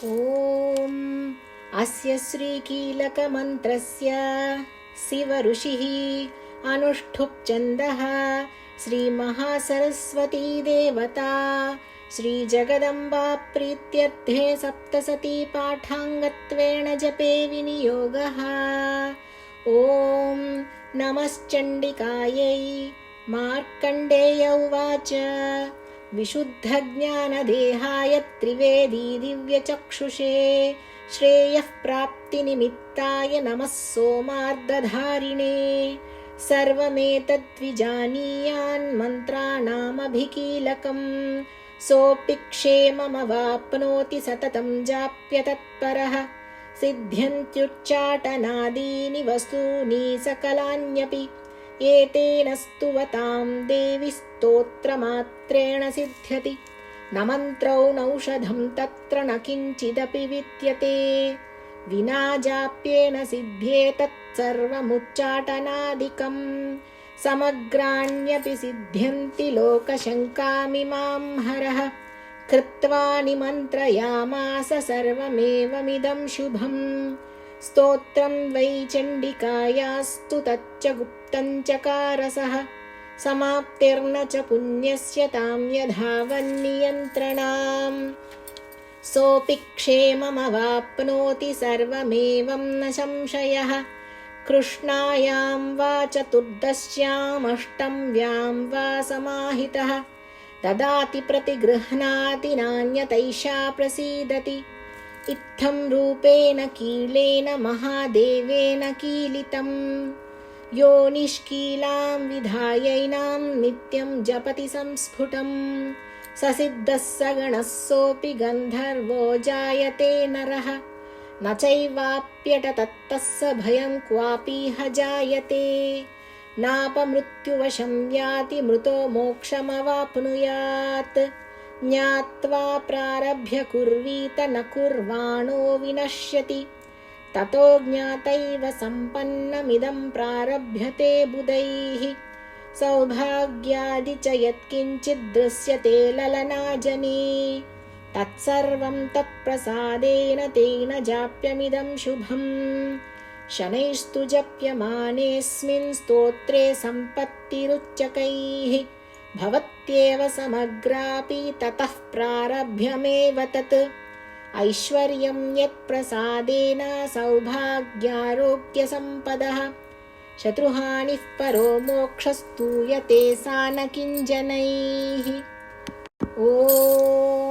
ॐ अस्य श्रीकीलकमन्त्रस्य शिवऋषिः अनुष्ठुप् छन्दः श्रीमहासरस्वती देवता श्रीजगदम्बा प्रीत्यर्थे सप्तशती पाठाङ्गत्वेन जपे विनियोगः। ॐ नमश्चण्डिकायै। मार्कण्डेय उवाच विशुद्धज्ञानदेहाय त्रिवेदी दिव्यचक्षुषे श्रेयः प्राप्तिनिमित्ताय नमः सोमार्धधारिणे। सर्वमेतद्विजानीयान् मन्त्राणामभिकीलकम् सोऽपि क्षेममवाप्नोति सततं जाप्य तत्परः। सिद्ध्यन्त्युच्चाटनादीनि वस्तूनि सकलान्यपि एतेन स्तुवतां देवि स्तोत्रमात्रेण सिद्ध्यति। न मन्त्रौ नौषधं तत्र न किञ्चिदपि विद्यते विना जाप्येन सिद्ध्येतत् सर्वमुच्चाटनादिकम्। समग्राण्यपि सिद्ध्यन्ति लोकशङ्कामिमां हरः। कृत्वा निमन्त्रयामास सर्वमेवमिदं शुभम्। स्तोत्रं वै चण्डिकायास्तु तच्च गुप्तं चकारसः। समाप्तिर्न च पुण्यस्य तां यधावन्नियन्त्रणाम्। सोऽपि क्षेममवाप्नोति सर्वमेवं न संशयः। कृष्णायां वा चतुर्दश्याम् अष्टम्यां वा समाहितः ददाति प्रतिगृह्णाति नान्यतैषा प्रसीदति। इत्थं रूपेण कीलेन महादेवेन कीलितम्। यो निष्कीलां विधायैनां नित्यं जपति संस्फुटम्। स सिद्धः स गणः सोऽपि गन्धर्वो जायते नरः। न चैवाप्यटतत्तस्य भयं क्वापीह जायते। नापमृत्युवशं याति मृतो मोक्षमवाप्नुयात्। ज्ञात्वा प्रारभ्य कुर्वीत न कुर्वाणो विनश्यति। ततो ज्ञातैव सम्पन्नमिदं प्रारभ्यते बुधैः। सौभाग्यादि च यत्किञ्चित् दृश्यते ललनाजने तत्सर्वं तत्प्रसादेन तेन जाप्यमिदं शुभम्। शनैस्तु जप्यमानेऽस्मिन् स्तोत्रे सम्पत्तिरुच्चकैः भवत्येव समग्रापि ततः प्रारभ्यमेव तत्। ऐश्वर्यं यत्प्रसादेन सौभाग्यारोग्यसम्पदः। शत्रुहानिः परो मोक्षस्तूयते सा न किञ्जनैः। ॐ